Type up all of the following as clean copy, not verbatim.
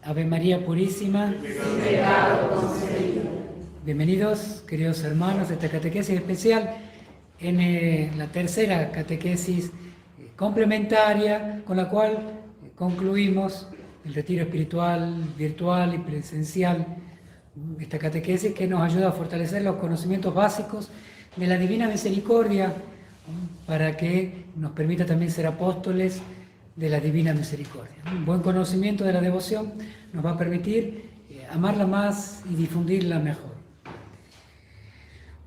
Ave María Purísima. Sin pecado concebido. Bienvenidos, queridos hermanos, a esta catequesis especial en la tercera catequesis complementaria con la cual concluimos el retiro espiritual, virtual y presencial. Esta catequesis que nos ayuda a fortalecer los conocimientos básicos de la Divina Misericordia para que nos permita también ser apóstoles de la Divina Misericordia. Un buen conocimiento de la devoción nos va a permitir amarla más y difundirla mejor.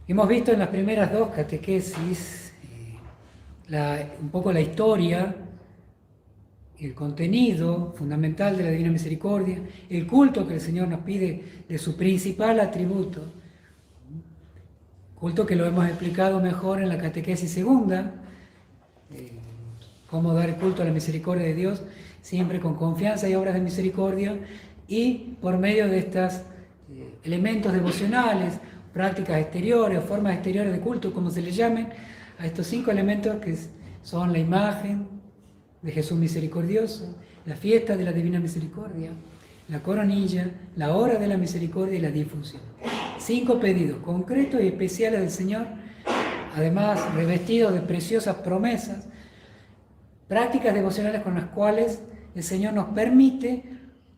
Hemos visto en las primeras dos catequesis un poco la historia, el contenido fundamental de la Divina Misericordia, el culto que el Señor nos pide de su principal atributo, culto que lo hemos explicado mejor en la catequesis segunda, cómo dar el culto a la misericordia de Dios, siempre con confianza y obras de misericordia, y por medio de estos elementos devocionales, prácticas exteriores, formas exteriores de culto, como se les llamen, a estos 5 elementos que son la imagen de Jesús misericordioso, la fiesta de la Divina Misericordia, la coronilla, la hora de la misericordia y la difusión. 5 pedidos concretos y especiales del Señor, además revestidos de preciosas promesas, prácticas devocionales con las cuales el Señor nos permite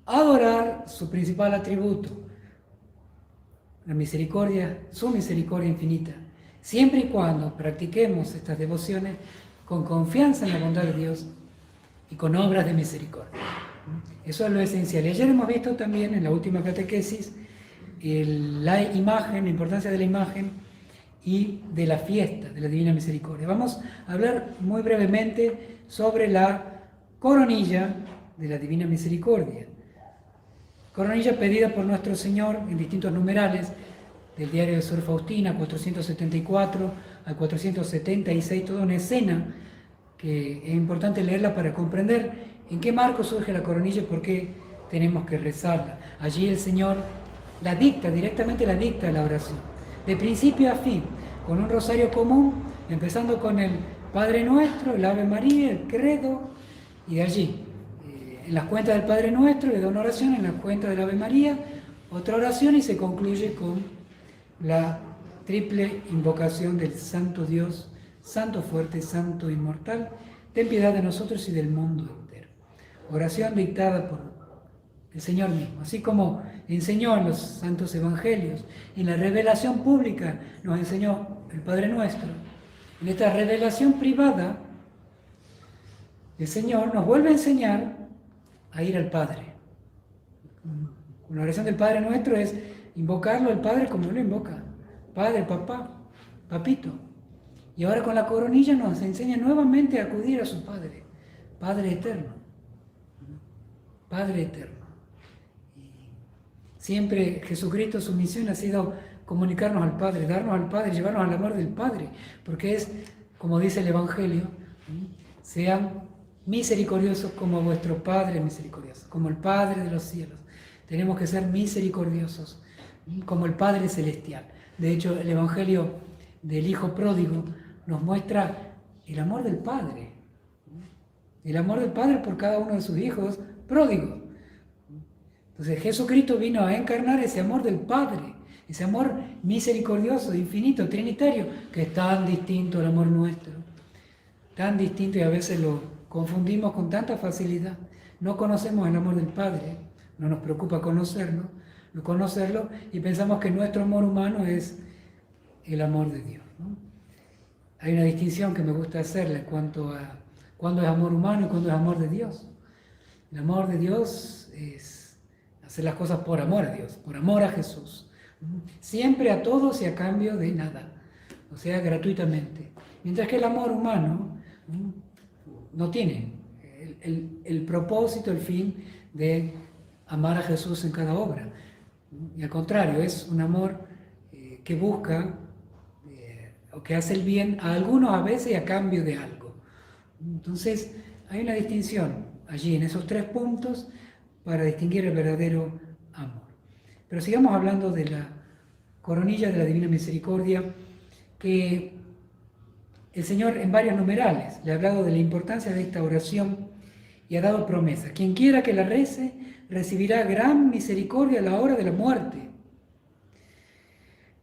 adorar su principal atributo, la misericordia, su misericordia infinita, siempre y cuando practiquemos estas devociones con confianza en la bondad de Dios y con obras de misericordia. Eso es lo esencial. Y ayer hemos visto también en la última catequesis la imagen, la importancia de la imagen y de la fiesta de la Divina Misericordia. Vamos a hablar muy brevemente sobre la coronilla de la Divina Misericordia. Coronilla pedida por nuestro Señor en distintos numerales, del diario de Sor Faustina, 474 al 476, toda una escena que es importante leerla para comprender en qué marco surge la coronilla y por qué tenemos que rezarla. Allí el Señor la dicta, directamente la dicta la oración, de principio a fin, con un rosario común, empezando con el Padre Nuestro, el Ave María, el Credo, y de allí, en las cuentas del Padre Nuestro, le da una oración, en las cuentas del Ave María, otra oración, y se concluye con la triple invocación del Santo Dios, Santo fuerte, Santo inmortal, ten piedad de nosotros y del mundo entero. Oración dictada por el Señor mismo, así como enseñó en los santos evangelios, en la revelación pública nos enseñó el Padre Nuestro. En esta revelación privada, el Señor nos vuelve a enseñar a ir al Padre. La oración del Padre Nuestro es invocarlo al Padre como lo invoca: Padre, Papá, Papito. Y ahora con la coronilla nos enseña nuevamente a acudir a su Padre, Padre eterno. Padre eterno. Siempre Jesucristo, su misión ha sido comunicarnos al Padre, darnos al Padre, llevarnos al amor del Padre, porque es, como dice el Evangelio, sean misericordiosos como vuestro Padre misericordioso, como el Padre de los cielos. Tenemos que ser misericordiosos, como el Padre celestial. De hecho, el Evangelio del Hijo Pródigo nos muestra el amor del Padre. El amor del Padre por cada uno de sus hijos pródigos. Entonces Jesucristo vino a encarnar ese amor del Padre, ese amor misericordioso, infinito, trinitario, que es tan distinto al amor nuestro. Tan distinto, y a veces lo confundimos con tanta facilidad. No conocemos el amor del Padre, no nos preocupa conocerlo, y pensamos que nuestro amor humano es el amor de Dios, ¿no? Hay una distinción que me gusta hacerle en cuanto a cuándo es amor humano y cuándo es amor de Dios. El amor de Dios es hacer las cosas por amor a Dios, por amor a Jesús. Siempre a todos y a cambio de nada, o sea, gratuitamente. Mientras que el amor humano no tiene el propósito, el fin de amar a Jesús en cada obra. Y al contrario, es un amor que busca o que hace el bien a algunos a veces y a cambio de algo. Entonces, hay una distinción allí en esos 3 puntos para distinguir el verdadero amor. Pero sigamos hablando de la coronilla de la Divina Misericordia, que el Señor en varios numerales le ha hablado de la importancia de esta oración y ha dado promesa. Quien quiera que la rece recibirá gran misericordia a la hora de la muerte.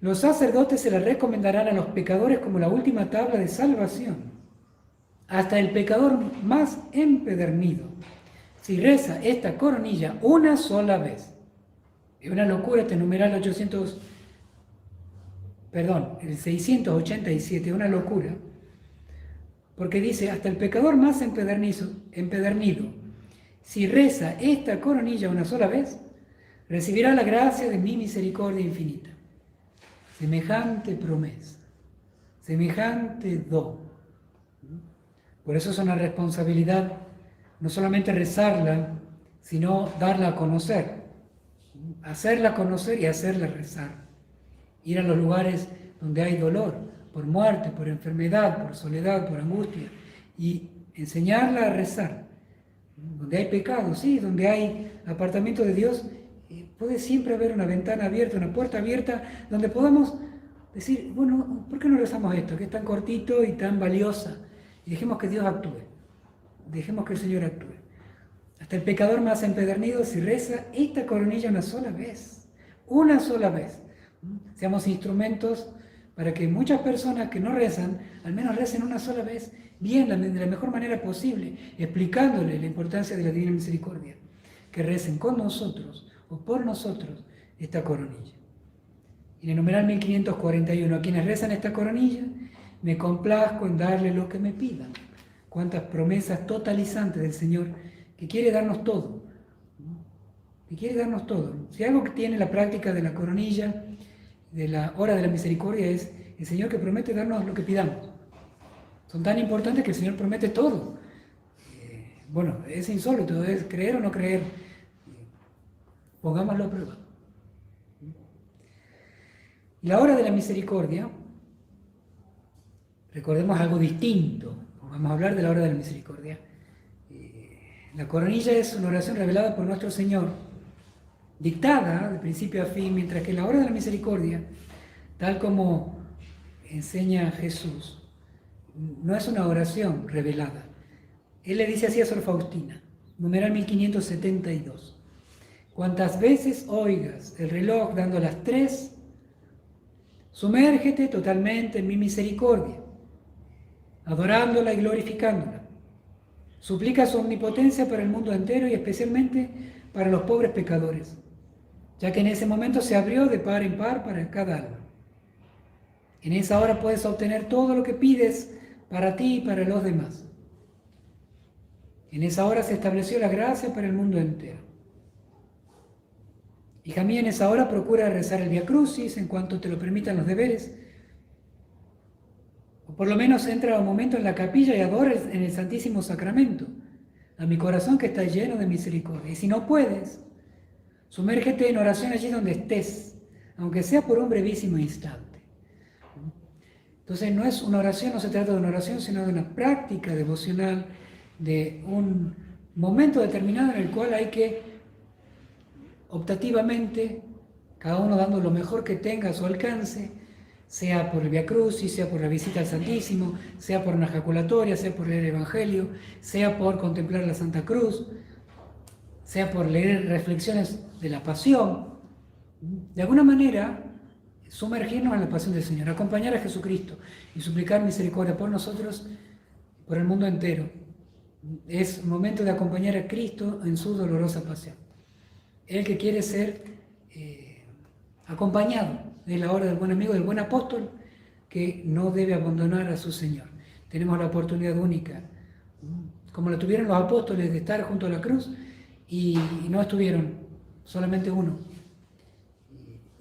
Los sacerdotes se la recomendarán a los pecadores como la última tabla de salvación. Hasta el pecador más empedernido, si reza esta coronilla una sola vez. Es una locura este numeral el 687, una locura. Porque dice, hasta el pecador más empedernido, si reza esta coronilla una sola vez, recibirá la gracia de mi misericordia infinita. Semejante promesa, semejante don. Por eso es una responsabilidad no solamente rezarla, sino darla a conocer. Hacerla conocer y hacerla rezar. Ir a los lugares donde hay dolor, por muerte, por enfermedad, por soledad, por angustia, y enseñarla a rezar. Donde hay pecado, sí, donde hay apartamiento de Dios, puede siempre haber una ventana abierta, una puerta abierta, donde podamos decir, bueno, ¿por qué no rezamos esto, que es tan cortito y tan valiosa? Y dejemos que Dios actúe, dejemos que el Señor actúe. Hasta el pecador más empedernido, si reza esta coronilla una sola vez, seamos instrumentos para que muchas personas que no rezan, al menos recen una sola vez, bien, de la mejor manera posible, explicándole la importancia de la Divina Misericordia, que recen con nosotros o por nosotros esta coronilla. En el numeral 1541, a quienes rezan esta coronilla, me complazco en darle lo que me pidan. Cuántas promesas totalizantes del Señor, que quiere darnos todo, que quiere darnos todo. Si algo que tiene la práctica de la coronilla, de la hora de la misericordia, es el Señor que promete darnos lo que pidamos. Son tan importantes que el Señor promete todo. Bueno, es insólito, es creer o no creer. Pongámoslo a prueba. Y la hora de la misericordia, recordemos algo distinto. Vamos a hablar de la hora de la misericordia. La coronilla es una oración revelada por nuestro Señor, dictada de principio a fin, mientras que la hora de la misericordia, tal como enseña Jesús, no es una oración revelada. Él le dice así a Sor Faustina, numeral 1572. Cuantas veces oigas el reloj dando las 3, sumérgete totalmente en mi misericordia, adorándola y glorificándola. Suplica su omnipotencia para el mundo entero y especialmente para los pobres pecadores, ya que en ese momento se abrió de par en par para cada alma. En esa hora puedes obtener todo lo que pides para ti y para los demás. En esa hora se estableció la gracia para el mundo entero. Hija mía, en esa hora procura rezar el Via Crucis en cuanto te lo permitan los deberes. O por lo menos entra un momento en la capilla y adora en el Santísimo Sacramento a mi corazón que está lleno de misericordia. Y si no puedes, sumérgete en oración allí donde estés, aunque sea por un brevísimo instante. Entonces no es una oración, no se trata de una oración, sino de una práctica devocional, de un momento determinado en el cual hay que optativamente, cada uno dando lo mejor que tenga a su alcance, sea por el Via Crucis, sea por la visita al Santísimo, sea por una ejaculatoria, sea por leer el Evangelio, sea por contemplar la Santa Cruz, sea por leer reflexiones de la Pasión. De alguna manera, sumergirnos en la pasión del Señor, acompañar a Jesucristo y suplicar misericordia por nosotros, por el mundo entero. Es momento de acompañar a Cristo en su dolorosa pasión. El que quiere ser acompañado de la hora del buen amigo, del buen apóstol, que no debe abandonar a su Señor. Tenemos la oportunidad única, como la tuvieron los apóstoles, de estar junto a la cruz y no estuvieron, solamente uno.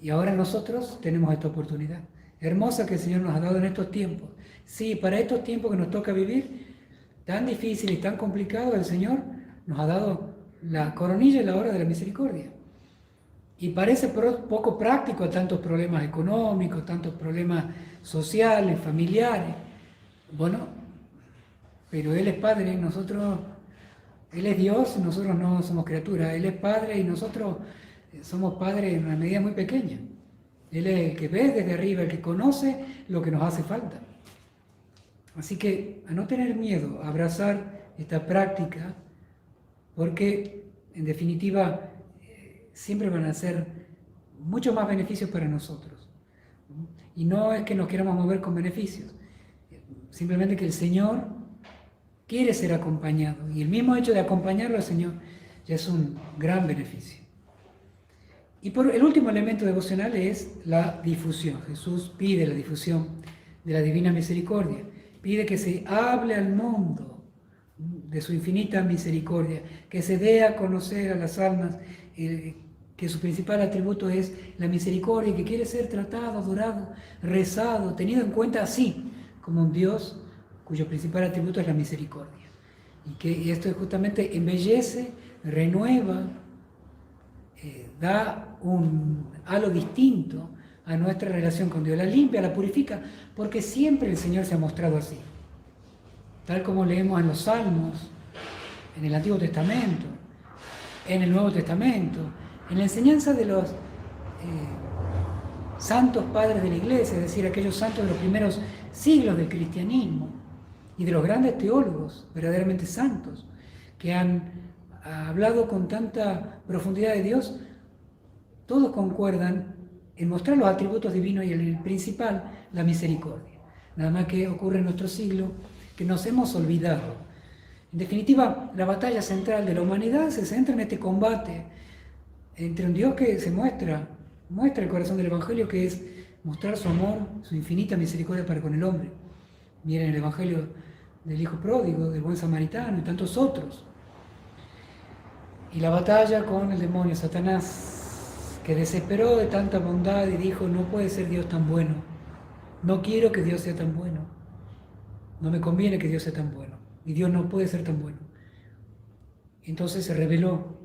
Y ahora nosotros tenemos esta oportunidad hermosa que el Señor nos ha dado en estos tiempos. Sí, para estos tiempos que nos toca vivir, tan difíciles y tan complicados, el Señor nos ha dado la coronilla y la hora de la misericordia. Y parece poco práctico a tantos problemas económicos, tantos problemas sociales, familiares. Bueno, pero Él es Padre, nosotros Él es Dios, nosotros no somos criaturas. Él es Padre y nosotros somos padres en una medida muy pequeña. Él es el que ve desde arriba, el que conoce lo que nos hace falta. Así que a no tener miedo, a abrazar esta práctica, porque en definitiva siempre van a ser muchos más beneficios para nosotros. Y no es que nos queramos mover con beneficios, simplemente que el Señor quiere ser acompañado, y el mismo hecho de acompañarlo al Señor ya es un gran beneficio. Y por el último elemento devocional es la difusión. Jesús pide la difusión de la divina misericordia, pide que se hable al mundo de su infinita misericordia, que se dé a conocer a las almas que su principal atributo es la misericordia, que quiere ser tratado, adorado, rezado, tenido en cuenta así, como un Dios cuyo principal atributo es la misericordia. Y esto justamente embellece, renueva, da un halo distinto a nuestra relación con Dios, la limpia, la purifica, porque siempre el Señor se ha mostrado así. Tal como leemos en los Salmos, en el Antiguo Testamento, en el Nuevo Testamento, en la enseñanza de los santos padres de la Iglesia, es decir, aquellos santos de los primeros siglos del cristianismo, y de los grandes teólogos verdaderamente santos, que han hablado con tanta profundidad de Dios, todos concuerdan en mostrar los atributos divinos y el principal, la misericordia. Nada más que ocurre en nuestro siglo que nos hemos olvidado. En definitiva, la batalla central de la humanidad se centra en este combate entre un Dios que se muestra el corazón del Evangelio, que es mostrar su amor, su infinita misericordia para con el hombre. Miren el Evangelio del Hijo Pródigo, del Buen Samaritano y tantos otros. Y la batalla con el demonio Satanás, que desesperó de tanta bondad y dijo: no puede ser Dios tan bueno, no quiero que Dios sea tan bueno, no me conviene que Dios sea tan bueno, y Dios no puede ser tan bueno. Entonces se rebeló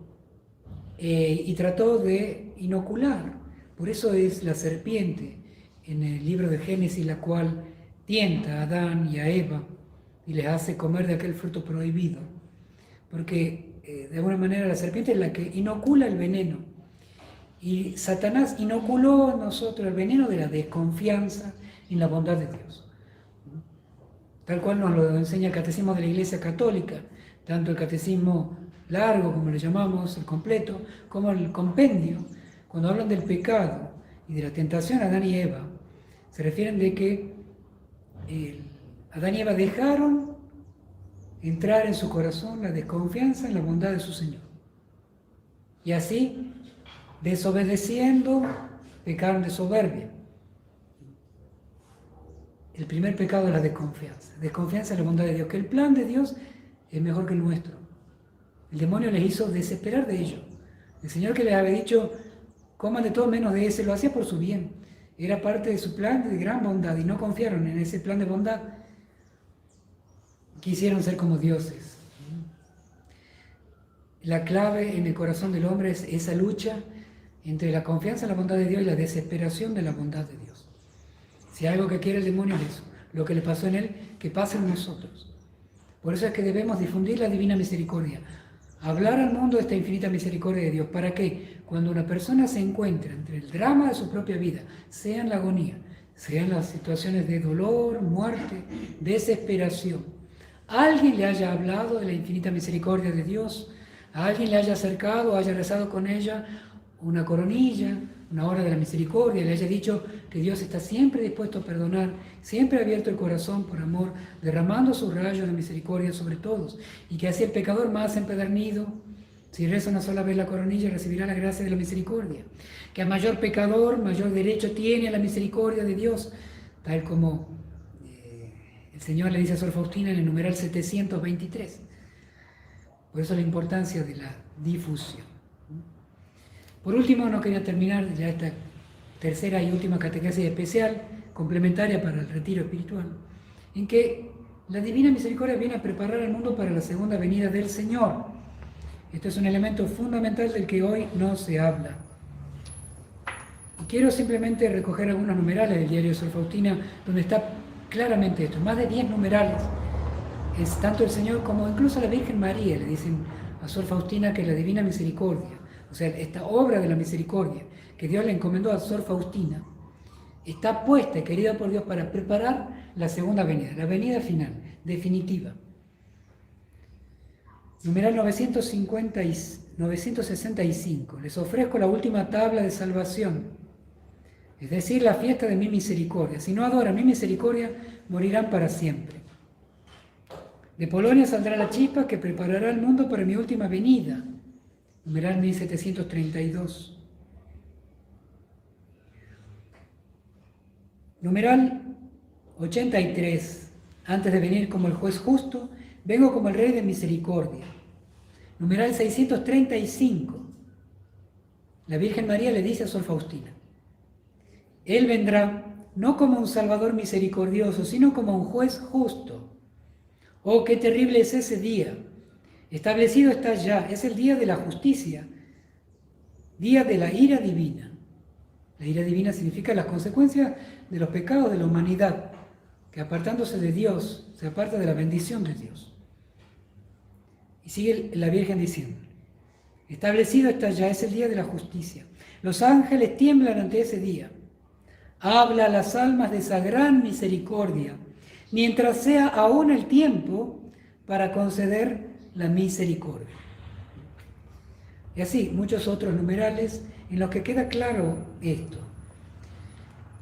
y trató de inocular. Por eso es la serpiente en el libro de Génesis la cual tienta a Adán y a Eva y les hace comer de aquel fruto prohibido, porque de alguna manera la serpiente es la que inocula el veneno, y Satanás inoculó en nosotros el veneno de la desconfianza en la bondad de Dios, tal cual nos lo enseña el Catecismo de la Iglesia Católica, tanto el Catecismo largo, como le llamamos, el completo, como el compendio. Cuando hablan del pecado y de la tentación a Adán y Eva, se refieren de que Adán y Eva dejaron entrar en su corazón la desconfianza en la bondad de su Señor. Y así, desobedeciendo, pecaron de soberbia. El primer pecado es la desconfianza en la bondad de Dios, que el plan de Dios es mejor que el nuestro. El demonio les hizo desesperar de ello. El Señor, que les había dicho: coman de todo menos de ese, lo hacía por su bien. Era parte de su plan de gran bondad y no confiaron en ese plan de bondad. Quisieron ser como dioses. La clave en el corazón del hombre es esa lucha entre la confianza en la bondad de Dios y la desesperación de la bondad de Dios. Si hay algo que quiere el demonio es eso, lo que le pasó en él, que pasa en nosotros. Por eso es que debemos difundir la divina misericordia, hablar al mundo de esta infinita misericordia de Dios. ¿Para qué? Cuando una persona se encuentra entre el drama de su propia vida, sea en la agonía, sea en las situaciones de dolor, muerte, desesperación, alguien le haya hablado de la infinita misericordia de Dios, a alguien le haya acercado, haya rezado con ella una coronilla, una hora de la misericordia, le haya dicho que Dios está siempre dispuesto a perdonar, siempre ha abierto el corazón por amor, derramando sus rayos de misericordia sobre todos, y que así el pecador más empedernido, si reza una sola vez la coronilla, recibirá la gracia de la misericordia, que a mayor pecador, mayor derecho tiene a la misericordia de Dios, tal como el Señor le dice a Sor Faustina en el numeral 723. Por eso la importancia de la difusión. Por último, no quería terminar ya esta tercera y última catequesis especial, complementaria para el retiro espiritual, en que la divina misericordia viene a preparar al mundo para la segunda venida del Señor. Este es un elemento fundamental del que hoy no se habla. Y quiero simplemente recoger algunos numerales del diario de Sor Faustina, donde está claramente esto, más de 10 numerales es tanto el Señor como incluso la Virgen María, le dicen a Sor Faustina que es la Divina Misericordia, o sea, esta obra de la misericordia que Dios le encomendó a Sor Faustina, está puesta y querida por Dios para preparar la segunda venida, la venida final, definitiva. Numeral 965. Les ofrezco la última tabla de salvación, es decir, la fiesta de mi misericordia. Si no adoran mi misericordia, morirán para siempre. De Polonia saldrá la chispa que preparará el mundo para mi última venida. Numeral 1732. Numeral 83. Antes de venir como el juez justo, vengo como el rey de misericordia. Numeral 635. La Virgen María le dice a Sor Faustina: Él vendrá no como un Salvador misericordioso, sino como un juez justo. Oh, qué terrible es ese día. Establecido está ya, es el día de la justicia, día de la ira divina. La ira divina significa las consecuencias de los pecados de la humanidad, que apartándose de Dios, se aparta de la bendición de Dios. Y sigue la Virgen diciendo: establecido está ya, es el día de la justicia. Los ángeles tiemblan ante ese día. Habla a las almas de esa gran misericordia, mientras sea aún el tiempo para conceder la misericordia. Y así, muchos otros numerales en los que queda claro esto.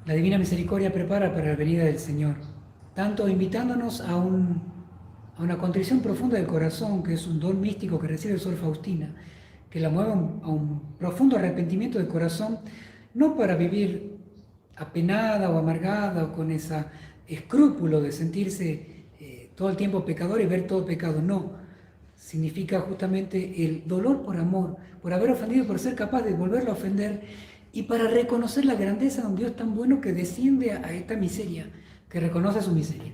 La Divina Misericordia prepara para la venida del Señor, tanto invitándonos a una contrición profunda del corazón, que es un don místico que recibe Sor Faustina, que la mueve a un profundo arrepentimiento del corazón, no para vivir apenada o amargada o con ese escrúpulo de sentirse todo el tiempo pecador y ver todo pecado, no. Significa justamente el dolor por amor, por haber ofendido, por ser capaz de volverlo a ofender y para reconocer la grandeza de un Dios tan bueno que desciende a esta miseria, que reconoce su miseria.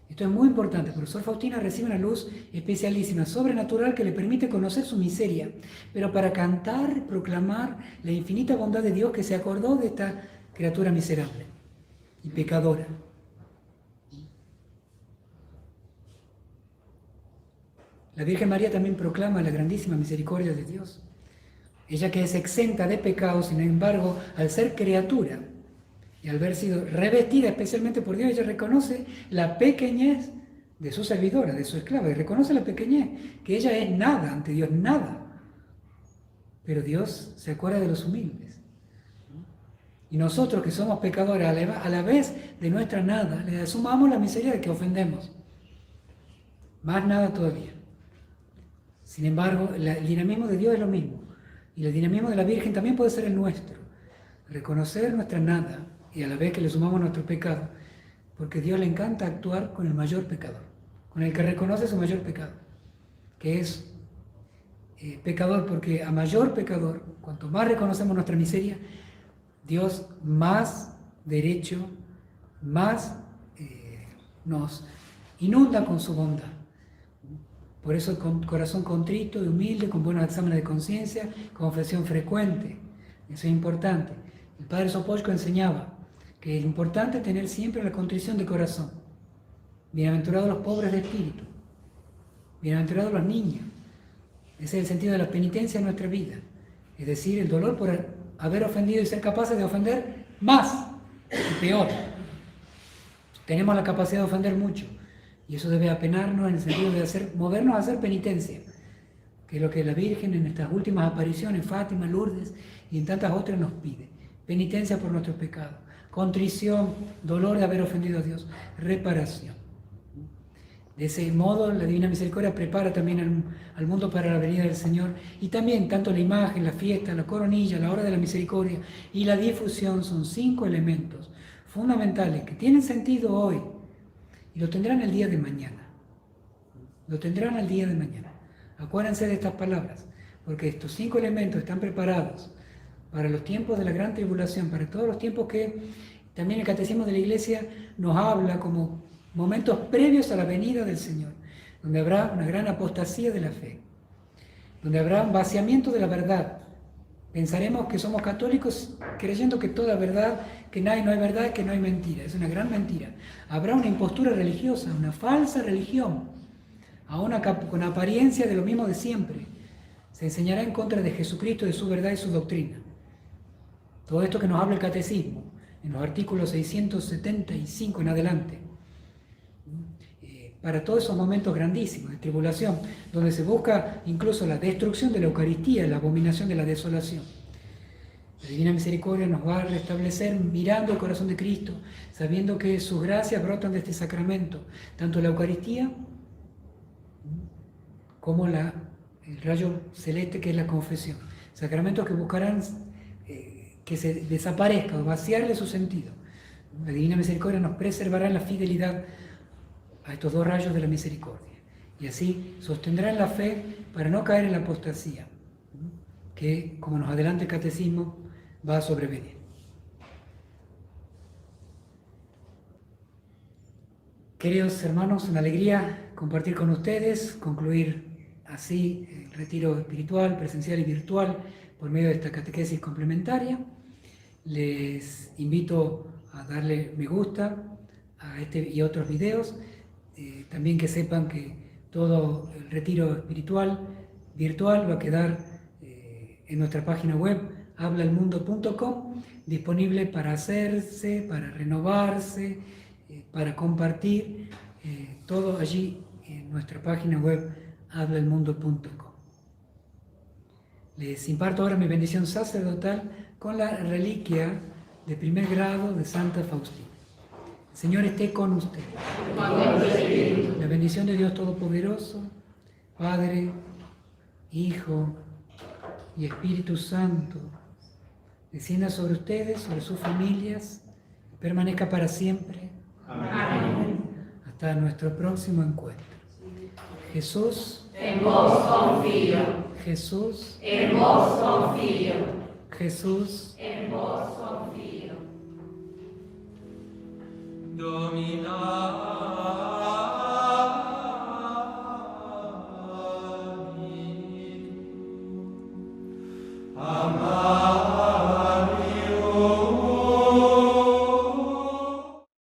Esto es muy importante, porque Sor Faustina recibe una luz especialísima, sobrenatural, que le permite conocer su miseria, pero para cantar, proclamar la infinita bondad de Dios que se acordó de esta criatura miserable y pecadora. La Virgen María también proclama la grandísima misericordia de Dios. Ella, que es exenta de pecado, sin embargo, al ser criatura y al haber sido revestida especialmente por Dios, ella reconoce la pequeñez de su servidora, de su esclava, y reconoce la pequeñez, que ella es nada ante Dios, nada. Pero Dios se acuerda de los humildes. Y nosotros, que somos pecadores, a la vez de nuestra nada, le sumamos la miseria de que ofendemos. Más nada todavía. Sin embargo, el dinamismo de Dios es lo mismo. Y el dinamismo de la Virgen también puede ser el nuestro. Reconocer nuestra nada y a la vez que le sumamos nuestro pecado. Porque a Dios le encanta actuar con el mayor pecador, con el que reconoce su mayor pecado, que es pecador, porque a mayor pecador, cuanto más reconocemos nuestra miseria, Dios más derecho, más nos inunda con su bondad. Por eso con corazón contrito y humilde, con buenos exámenes de conciencia, confesión frecuente. Eso es importante. El padre Sopochko enseñaba que es importante tener siempre la contrición de corazón. Bienaventurados los pobres de espíritu. Bienaventurados los niños. Ese es el sentido de la penitencia en nuestra vida. Es decir, el dolor por haber ofendido y ser capaces de ofender más y peor. Tenemos la capacidad de ofender mucho. Y eso debe apenarnos en el sentido de movernos a hacer penitencia, que es lo que la Virgen en estas últimas apariciones, Fátima, Lourdes y en tantas otras nos pide. Penitencia por nuestros pecados, contrición, dolor de haber ofendido a Dios, reparación. De ese modo, la Divina Misericordia prepara también al mundo para la venida del Señor, y también tanto la imagen, la fiesta, la coronilla, la hora de la misericordia y la difusión son 5 elementos fundamentales que tienen sentido hoy. Y lo tendrán el día de mañana. Lo tendrán al día de mañana. Acuérdense de estas palabras, porque estos 5 elementos están preparados para los tiempos de la gran tribulación, para todos los tiempos que también el Catecismo de la Iglesia nos habla como momentos previos a la venida del Señor, donde habrá una gran apostasía de la fe, donde habrá un vaciamiento de la verdad, Pensaremos que somos católicos creyendo que toda verdad, que no hay verdad, que no hay mentira. Es una gran mentira. Habrá una impostura religiosa, una falsa religión, con apariencia de lo mismo de siempre. Se enseñará en contra de Jesucristo, de su verdad y su doctrina. Todo esto que nos habla el Catecismo, en los artículos 675 en adelante. Para todos esos momentos grandísimos de tribulación, donde se busca incluso la destrucción de la Eucaristía, la abominación de la desolación. La Divina Misericordia nos va a restablecer mirando el corazón de Cristo, sabiendo que sus gracias brotan de este sacramento, tanto la Eucaristía como el rayo celeste que es la confesión. Sacramentos que buscarán que se desaparezca o vaciarle su sentido. La Divina Misericordia nos preservará en la fidelidad a estos dos rayos de la misericordia, y así sostendrán la fe para no caer en la apostasía, que, como nos adelanta el Catecismo, va a sobrevenir. Queridos hermanos, una alegría compartir con ustedes, concluir así el retiro espiritual, presencial y virtual por medio de esta catequesis complementaria. Les invito a darle me gusta a este y otros videos. También que sepan que todo el retiro espiritual virtual va a quedar en nuestra página web hablalmundo.com, disponible para hacerse, para renovarse, para compartir, todo allí en nuestra página web hablalmundo.com. Les imparto ahora mi bendición sacerdotal con la reliquia de primer grado de Santa Faustina. El Señor esté con ustedes. La bendición de Dios Todopoderoso, Padre, Hijo y Espíritu Santo, descienda sobre ustedes, sobre sus familias, permanezca para siempre. Amén. Hasta nuestro próximo encuentro. Jesús, En vos confío. Jesús, En vos confío. Jesús. En vos confío. Domina. Amen.